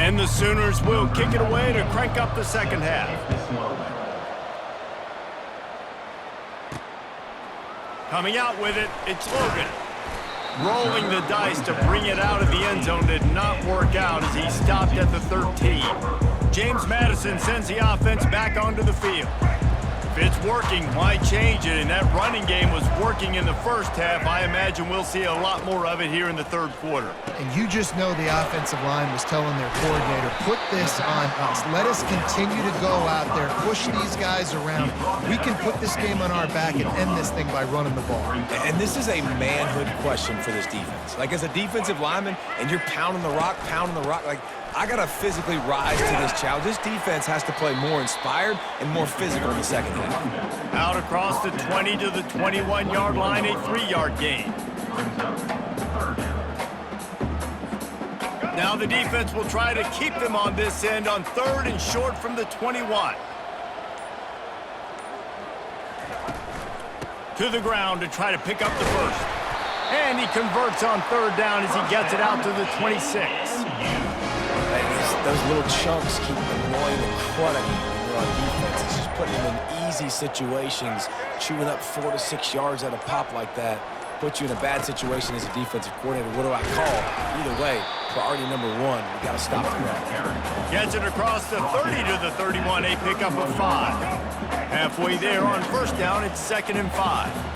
And the Sooners will kick it away to crank up the second half. Coming out with it, it's Logan. Rolling the dice to bring it out of the end zone did not work out as he stopped at the 13. James Madison sends the offense back onto the field. If it's working, why change it? And that running game was working in the first half. I imagine we'll see a lot more of it here in the third quarter. And you just know the offensive line was telling their coordinator, put this on us. Let us continue to go out there, push these guys around. We can put this game on our back and end this thing by running the ball. And this is a manhood question for this defense. Like, as a defensive lineman, and you're pounding the rock, like, I got to physically rise to this challenge. This defense has to play more inspired and more physical in the second half. Out across the 20 to the 21-yard line, a 3-yard gain. Now the defense will try to keep them on this end on third and short from the 21. To the ground to try to pick up the first. And he converts on third down as he gets it out to the 26. Those little chunks keep annoying the crud out of you when you're on defense. It's just putting them in easy situations, chewing up 4 to 6 yards at a pop like that, puts you in a bad situation as a defensive coordinator. What do I call? Either way, priority number one, we got to stop the run. Gets it across the 30 to the 31, a pickup of 5. Halfway there on first down, it's 2nd and 5.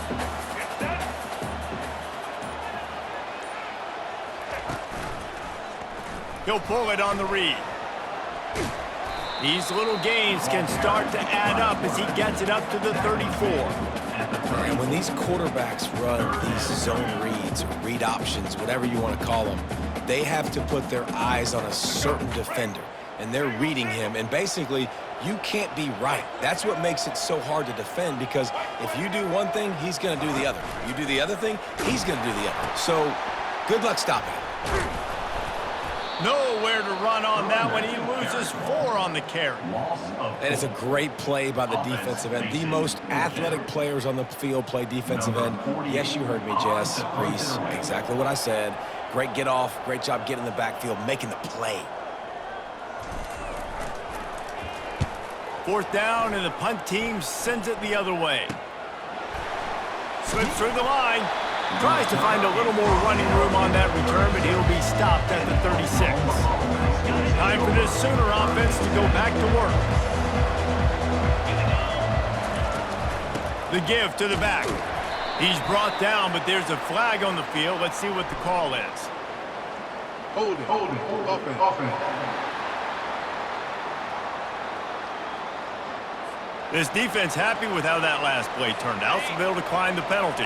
He'll pull it on the read. These little gains can start to add up as he gets it up to the 34. And when these quarterbacks run these zone reads, or read options, whatever you want to call them, they have to put their eyes on a certain defender. And they're reading him, and basically, you can't be right. That's what makes it so hard to defend, because if you do one thing, he's going to do the other. You do the other thing, he's going to do the other. So, good luck stopping it. Nowhere to run on that one. He loses 4 on the carry. And it's a great play by the defensive end. The most athletic players on the field play defensive end. Yes, you heard me, Jess, Reese. Exactly what I said. Great get off. Great job getting in the backfield, making the play. 4th down, and the punt team sends it the other way. Slips through the line. Tries to find a little more running room on that return, but he'll be stopped at the 36. Time for this Sooner offense to go back to work. The give to the back. He's brought down, but there's a flag on the field. Let's see what the call is. Hold it. Offense. This defense happy with how that last play turned out, so they'll decline the penalty.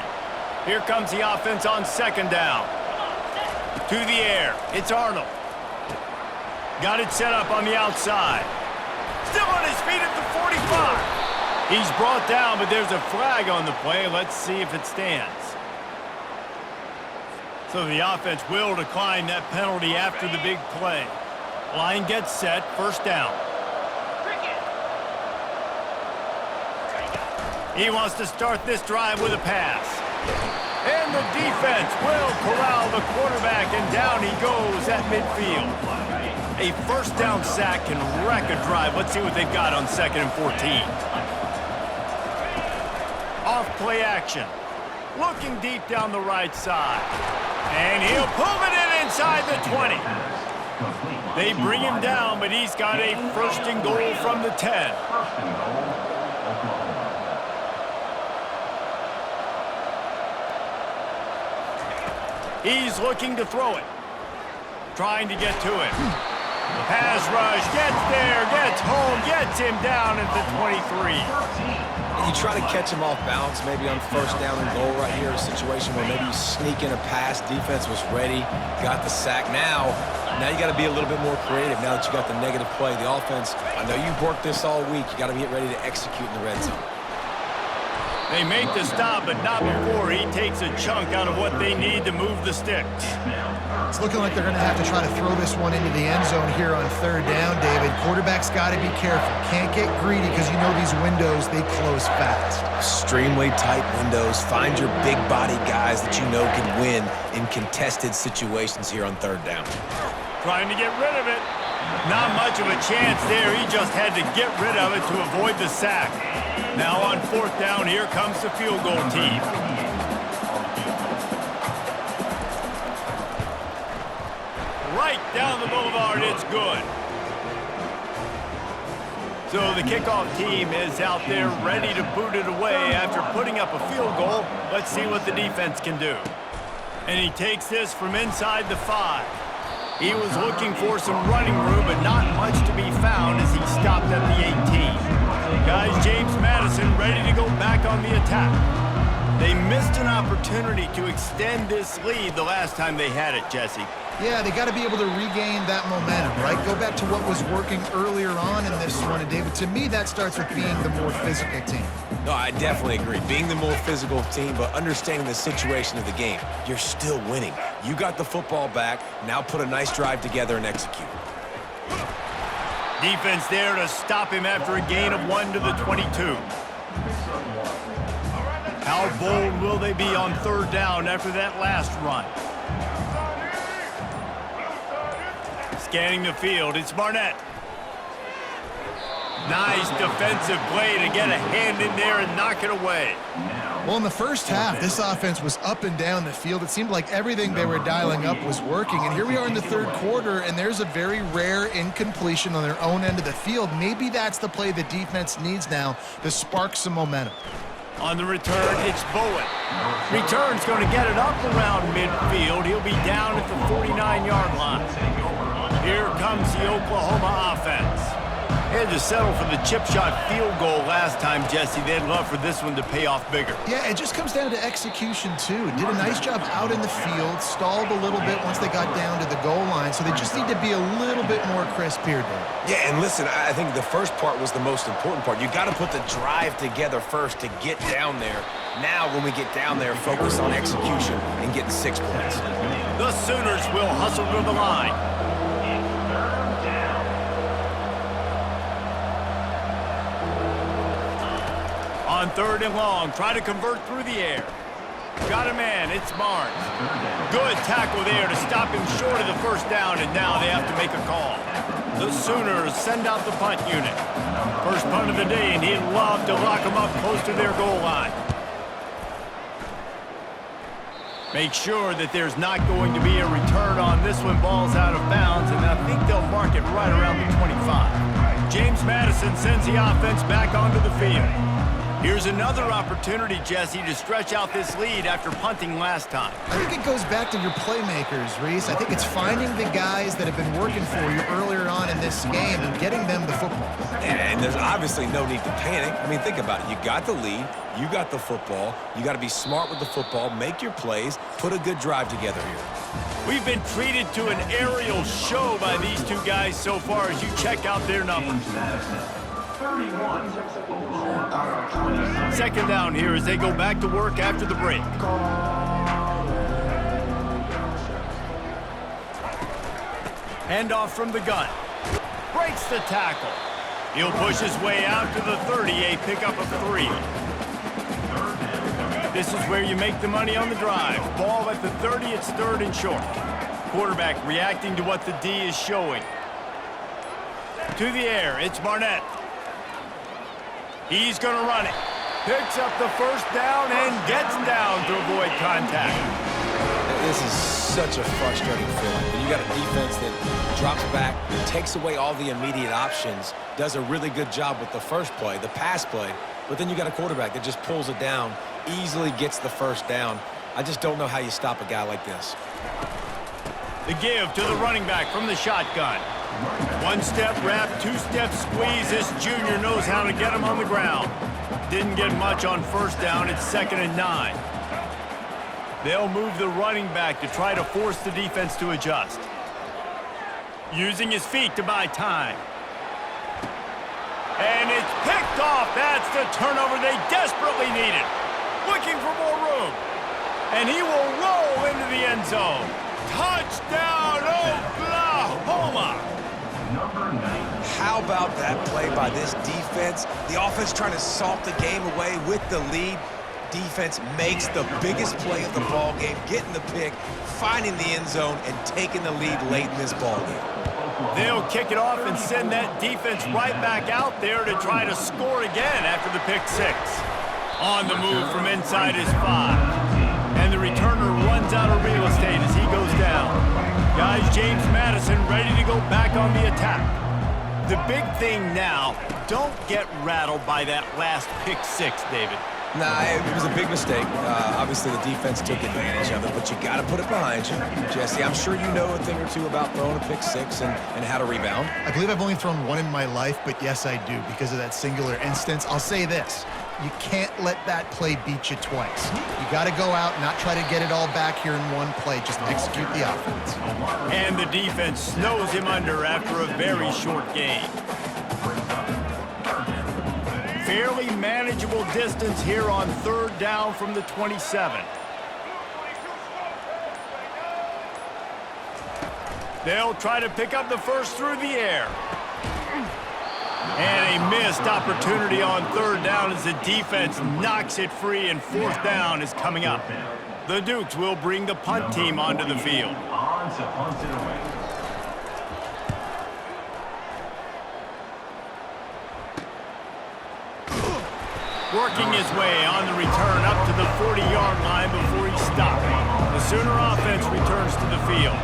Here comes the offense on 2nd down. To the air. It's Arnold. Got it set up on the outside. Still on his feet at the 45. He's brought down, but there's a flag on the play. Let's see if it stands. So the offense will decline that penalty after the big play. Line gets set. 1st down. He wants to start this drive with a pass. And the defense will corral the quarterback, and down he goes at midfield. A 1st down sack can wreck a drive. Let's see what they've got on 2nd and 14. Off play action. Looking deep down the right side. And he'll pull it in inside the 20. They bring him down, but he's got a 1st and goal from the 10. He's looking to throw it. Trying to get to it. Pass rush, gets there, gets home, gets him down at the 23. And you try to catch him off balance, maybe on 1st down and goal right here, a situation where maybe you sneak in a pass, defense was ready, got the sack. Now you got to be a little bit more creative now that you got the negative play. The offense, I know you've worked this all week. You got to get ready to execute in the red zone. They make the stop, but not before he takes a chunk out of what they need to move the sticks. It's looking like they're going to have to try to throw this one into the end zone here on 3rd down, David. Quarterback's got to be careful. Can't get greedy because you know these windows, they close fast. Extremely tight windows. Find your big body guys that you know can win in contested situations here on 3rd down. Trying to get rid of it. Not much of a chance there. He just had to get rid of it to avoid the sack. Now on 4th down, here comes the field goal team. Right down the boulevard, it's good. So the kickoff team is out there ready to boot it away after putting up a field goal. Let's see what the defense can do. And he takes this from inside the 5. He was looking for some running room, but not much to be found as he stopped at the 18. Guys, James Madison ready to go back on the attack. They missed an opportunity to extend this lead the last time they had it, Jesse. Yeah, they got to be able to regain that momentum, right? Go back to what was working earlier on in this one. And, David, to me, that starts with being the more physical team. No, I definitely agree. Being the more physical team, but understanding the situation of the game. You're still winning. You got the football back. Now put a nice drive together and execute. Defense there to stop him after a gain of 1 to the 22. How bold will they be on 3rd down after that last run? Scanning the field, it's Barnett. Nice defensive play to get a hand in there and knock it away. Well, in the first half, this offense was up and down the field. It seemed like everything they were dialing up was working. And here we are in the 3rd quarter, and there's a very rare incompletion on their own end of the field. Maybe that's the play the defense needs now to spark some momentum. On the return, it's Bowen. Return's going to get it up around midfield. He'll be down at the 49-yard line. Here comes the Oklahoma offense. They had to settle for the chip shot field goal last time, Jesse. They'd love for this one to pay off bigger. Yeah, it just comes down to execution, too. Did a nice job out in the field, stalled a little bit once they got down to the goal line, so they just need to be a little bit more crisp here, Dave. Yeah, and listen, I think the first part was the most important part. You got to put the drive together first to get down there. Now, when we get down there, focus on execution and getting 6 points. The Sooners will hustle to the line. On 3rd and long, try to convert through the air. Got a man, it's Barnes. Good tackle there to stop him short of the 1st down, and now they have to make a call. The Sooners send out the punt unit. First punt of the day, and he'd love to lock them up close to their goal line. Make sure that there's not going to be a return on this one. Ball's out of bounds, and I think they'll mark it right around the 25. James Madison sends the offense back onto the field. Here's another opportunity, Jesse, to stretch out this lead after punting last time. I think it goes back to your playmakers, Reese. I think it's finding the guys that have been working for you earlier on in this game and getting them the football. And there's obviously no need to panic. I mean, think about it. You got the lead. You got the football. You got to be smart with the football, make your plays, put a good drive together here. We've been treated to an aerial show by these two guys so far as you check out their numbers. 2nd down here as they go back to work after the break. Handoff from the gun. Breaks the tackle. He'll push his way out to the 30, a pickup of 3. This is where you make the money on the drive. Ball at the 30, it's 3rd and short. Quarterback reacting to what the D is showing. To the air, it's Barnett. He's going to run it. Picks up the 1st down and gets down to avoid contact. This is such a frustrating feeling. When you got a defense that drops back, takes away all the immediate options, does a really good job with the first play, the pass play, but then you got a quarterback that just pulls it down, easily gets the 1st down. I just don't know how you stop a guy like this. The give to the running back from the shotgun. 1-step wrap, 2-step squeeze. This junior knows how to get him on the ground. Didn't get much on 1st down. It's 2nd and 9. They'll move the running back to try to force the defense to adjust. Using his feet to buy time. And it's picked off. That's the turnover they desperately needed. Looking for more room. And he will roll into the end zone. Touchdown, Oklahoma! How about that play by this defense? The offense trying to salt the game away with the lead. Defense makes the biggest play of the ball game, getting the pick, finding the end zone, and taking the lead late in this ball game. They'll kick it off and send that defense right back out there to try to score again after the pick six. On the move from inside his 5. And the returner runs out of real estate as he goes down. Guys, James Madison ready to go back on the attack. The big thing now, don't get rattled by that last pick six, David. Nah, it was a big mistake. Obviously, the defense took advantage of it, but you got to put it behind you. Jesse, I'm sure you know a thing or two about throwing a pick six and how to rebound. I believe I've only thrown one in my life, but yes, I do because of that singular instance. I'll say this. You can't let that play beat you twice. You got to go out, not try to get it all back here in one play. Just execute the offense. And the defense snows him under after a very short game. Fairly manageable distance here on 3rd down from the 27. They'll try to pick up the first through the air. And a missed opportunity on 3rd down as the defense knocks it free, and 4th down is coming up. The Dukes will bring the punt team onto the field. Working his way on the return up to the 40-yard line before he stopped. The Sooner offense returns to the field.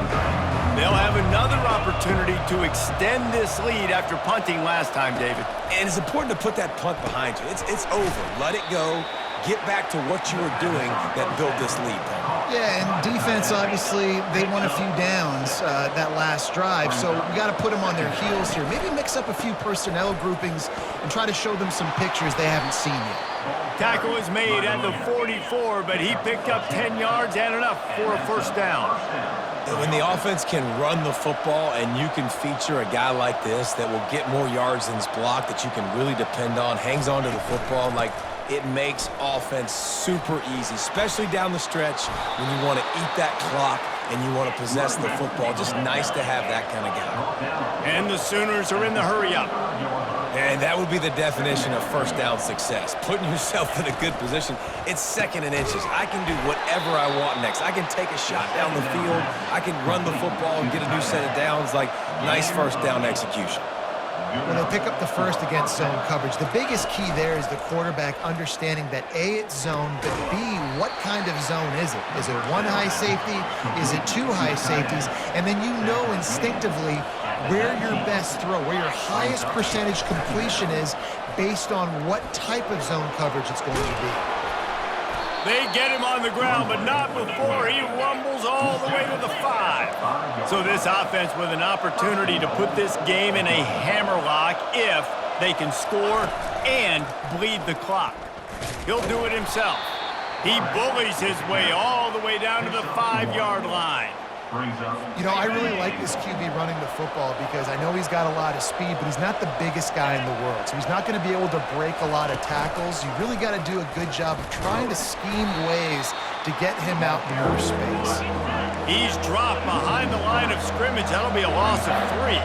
They'll have another opportunity to extend this lead after punting last time, David. And it's important to put that punt behind you. It's over. Let it go. Get back to what you were doing that built this lead, Paul. Yeah, and defense, obviously, they won a few downs that last drive, so we got to put them on their heels here. Maybe mix up a few personnel groupings and try to show them some pictures they haven't seen yet. Tackle is made at the 44, but he picked up 10 yards and enough for a 1st down. When the offense can run the football and you can feature a guy like this that will get more yards than his block, that you can really depend on, hangs on to the football, like it makes offense super easy, especially down the stretch when you want to eat that clock and you want to possess the football. Just nice to have that kind of guy. And the Sooners are in the hurry-up. And that would be the definition of 1st down success, putting yourself in a good position. It's 2nd and inches. I can do whatever I want next. I can take a shot down the field. I can run the football and get a new set of downs. Like, nice 1st down execution. When they pick up the first against zone coverage, the biggest key there is the quarterback understanding that A, it's zone, but B, what kind of zone is it? Is it 1 high safety? Is it 2 high safeties? And then you know instinctively where your best throw, where your highest percentage completion is based on what type of zone coverage it's going to be. They get him on the ground, but not before he rumbles all the way to the 5. So this offense with an opportunity to put this game in a hammerlock if they can score and bleed the clock. He'll do it himself. He bullies his way all the way down to the 5-yard line. You know, I really like this QB running the football because I know he's got a lot of speed, but he's not the biggest guy in the world. So he's not going to be able to break a lot of tackles. You really got to do a good job of trying to scheme ways to get him out in more space. He's dropped behind the line of scrimmage. That'll be a loss of 3.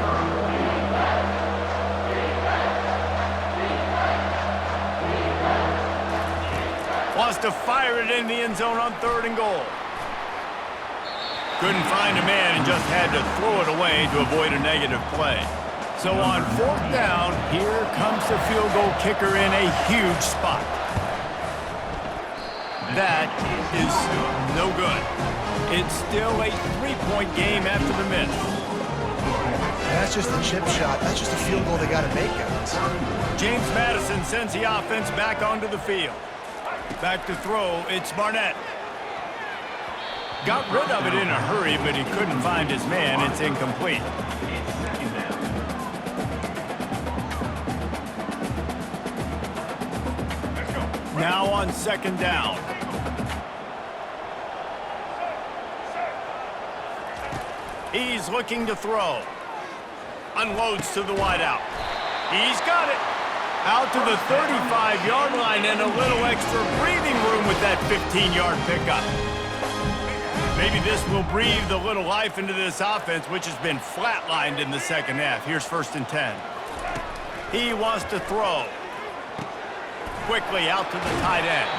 Wants to fire it in the end zone on 3rd and goal. Couldn't find a man and just had to throw it away to avoid a negative play. So on 4th down, here comes the field goal kicker in a huge spot. That is no good. It's still a 3-point game after the miss. That's just a chip shot. That's just a field goal they got to make, guys. James Madison sends the offense back onto the field. Back to throw, it's Barnett. Got rid of it in a hurry, but he couldn't find his man. It's incomplete. Now on 2nd down. He's looking to throw. Unloads to the wideout. He's got it. Out to the 35-yard line and a little extra breathing room with that 15-yard pickup. Maybe this will breathe a little life into this offense, which has been flatlined in the 2nd half. Here's 1st and 10. He wants to throw. Quickly out to the tight end.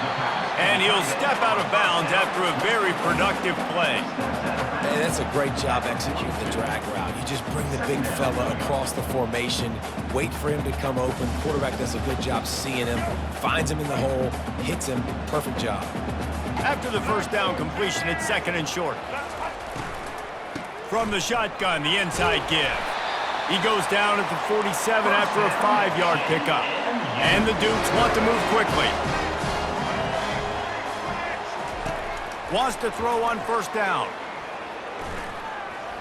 And he'll step out of bounds after a very productive play. And that's a great job executing the drag route. You just bring the big fella across the formation, wait for him to come open. Quarterback does a good job seeing him, finds him in the hole, hits him. Perfect job. After the first down completion, it's 2nd and short. From the shotgun, the inside give. He goes down at the 47 after a 5-yard pickup. And the Dukes want to move quickly. Wants to throw on 1st down.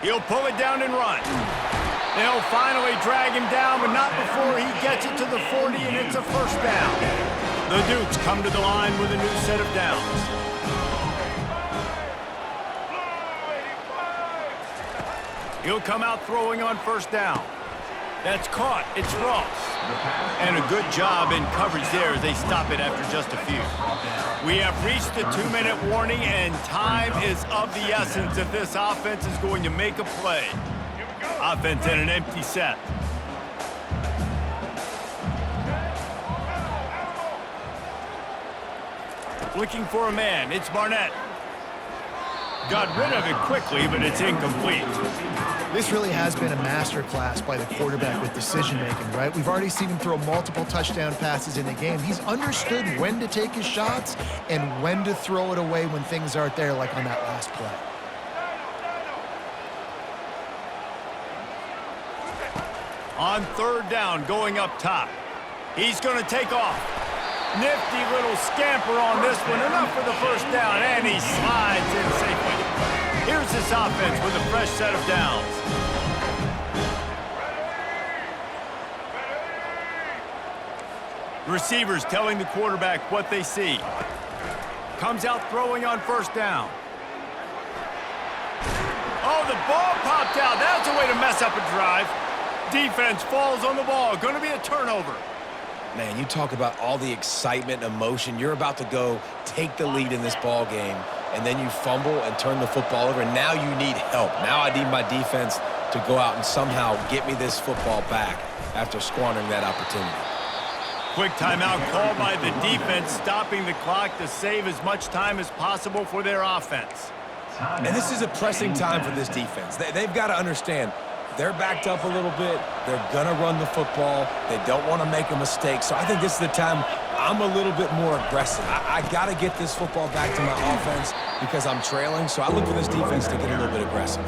He'll pull it down and run. They'll finally drag him down, but not before he gets it to the 40, and it's a 1st down. The Dukes come to the line with a new set of downs. He'll come out throwing on 1st down. That's caught. It's Ross. And a good job in coverage there as they stop it after just a few. We have reached the 2-minute warning, and time is of the essence if this offense is going to make a play. Offense in an empty set. Looking for a man. It's Barnett. Got rid of it quickly, but it's incomplete. This really has been a masterclass by the quarterback with decision-making, right? We've already seen him throw multiple touchdown passes in the game. He's understood when to take his shots and when to throw it away when things aren't there, like on that last play. On 3rd down, going up top. He's going to take off. Nifty little scamper on this one. Enough for the 1st down, and he slides in safely. Here's this offense with a fresh set of downs. Receivers telling the quarterback what they see. Comes out throwing on 1st down. Oh, the ball popped out. That's a way to mess up a drive. Defense falls on the ball. Going to be a turnover. Man, you talk about all the excitement and emotion. You're about to go take the lead in this ball game, and then you fumble and turn the football over, and now you need help. Now I need my defense to go out and somehow get me this football back after squandering that opportunity. Quick timeout called by the defense, stopping the clock to save as much time as possible for their offense. And this is a pressing time for this defense. They've got to understand, they're backed up a little bit. They're going to run the football. They don't want to make a mistake. So I think this is the time I'm a little bit more aggressive. I got to get this football back to my offense because I'm trailing. So I look for this defense to get a little bit aggressive.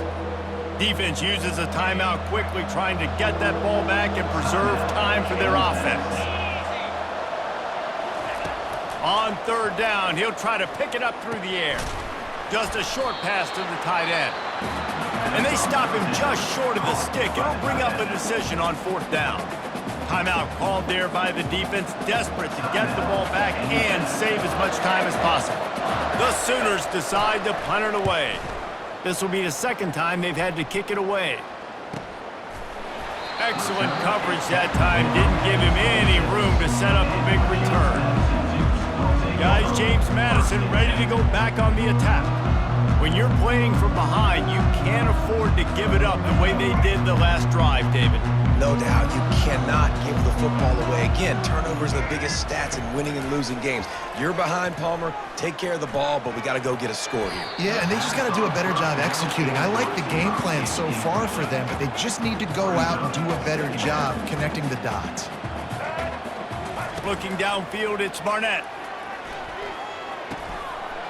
Defense uses a timeout quickly, trying to get that ball back and preserve time for their offense. On 3rd down, he'll try to pick it up through the air. Just a short pass to the tight end. And they stop him just short of the stick. It'll bring up a decision on 4th down. Timeout called there by the defense, desperate to get the ball back and save as much time as possible. The Sooners decide to punt it away. This will be the 2nd time they've had to kick it away. Excellent coverage that time. Didn't give him any room to set up a big return. Guys, James Madison ready to go back on the attack. When you're playing from behind, you can't afford to give it up the way they did the last drive, David. No doubt, you cannot give the football away. Again, turnovers are the biggest stats in winning and losing games. You're behind, Palmer. Take care of the ball, but we got to go get a score here. Yeah, and they just got to do a better job executing. I like the game plan so far for them, but they just need to go out and do a better job connecting the dots. Looking downfield, it's Barnett.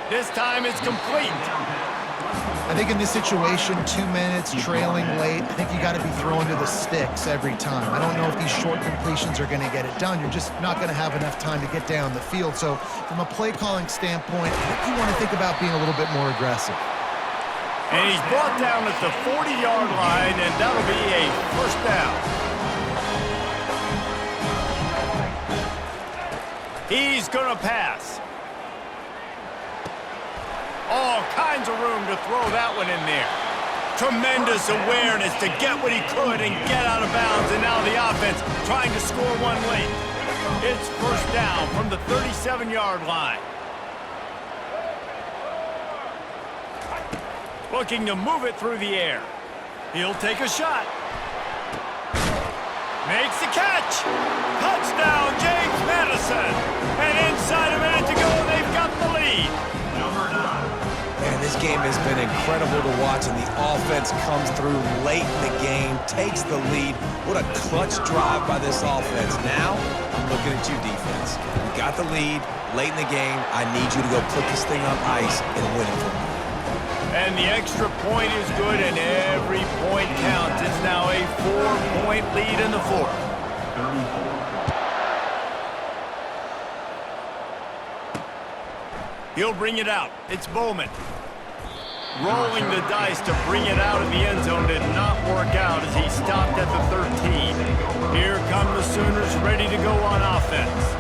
This time it's complete. I think in this situation, 2 minutes, trailing late, I think you got to be throwing to the sticks every time. I don't know if these short completions are going to get it done. You're just not going to have enough time to get down the field. So from a play calling standpoint, I think you want to think about being a little bit more aggressive. And he's brought down at the 40-yard line, and that'll be a 1st down. He's going to pass. All kinds of room to throw that one in there. Tremendous awareness to get what he could and get out of bounds, and now the offense trying to score one late. It's 1st down from the 37-yard line. Looking to move it through the air. He'll take a shot. Makes the catch. Touchdown, James Madison. And inside a minute to go, they've got the lead. Man, This game has been incredible to watch, and the offense comes through late in the game, takes the lead. What a clutch drive by this offense. Now, I'm looking at you, defense. You got the lead late in the game. I need you to go put this thing on ice and win it for me. And the extra point is good, and every point counts. It's now a 4-point lead in the fourth. He'll bring it out. It's Bowman. Rolling the dice to bring it out of the end zone did not work out as he stopped at the 13. Here come the Sooners ready to go on offense.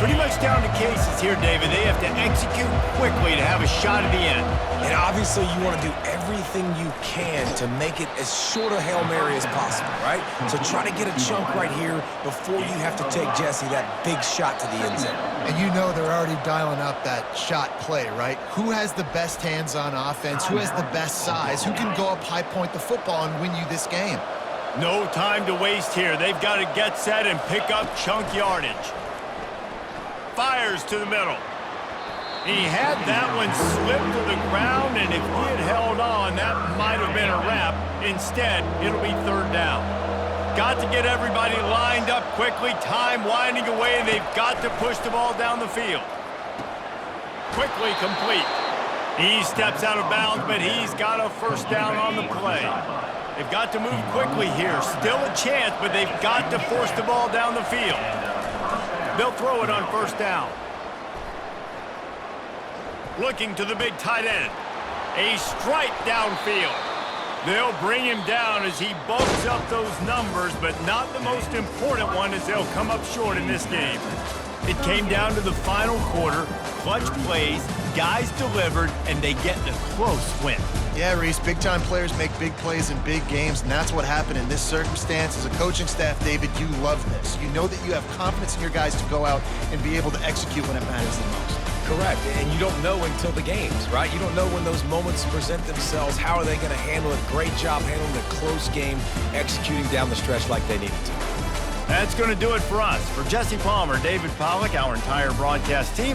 Pretty much down to cases here, David. They have to execute quickly to have a shot at the end. And obviously you want to do everything you can to make it as short a Hail Mary as possible, right? So try to get a chunk right here before you have to take Jesse that big shot to the end zone. And you know they're already dialing up that shot play, right? Who has the best hands on offense? Who has the best size? Who can go up high point the football and win you this game? No time to waste here. They've got to get set and pick up chunk yardage. Fires to the middle. He had that one slip to the ground, and if he had held on, that might have been a wrap. Instead, it'll be third down. Got to get everybody lined up quickly, time winding away, and they've got to push the ball down the field. Quickly complete. He steps out of bounds, but he's got a first down on the play. They've got to move quickly here. Still a chance, but they've got to force the ball down the field. They'll throw it on first down. Looking to the big tight end. A strike downfield. They'll bring him down as he bulks up those numbers, but not the most important one as they'll come up short in this game. It came down to the final quarter. Clutch plays, guys delivered, and they get the close win. Yeah, Reese, big-time players make big plays in big games, and that's what happened in this circumstance. As a coaching staff, David, you love this. You know that you have confidence in your guys to go out and be able to execute when it matters the most. Correct, and you don't know until the games, right? You don't know when those moments present themselves. How are they going to handle it? Great job handling a close game, executing down the stretch like they needed to. That's going to do it for us. For Jesse Palmer, David Pollack, our entire broadcast team,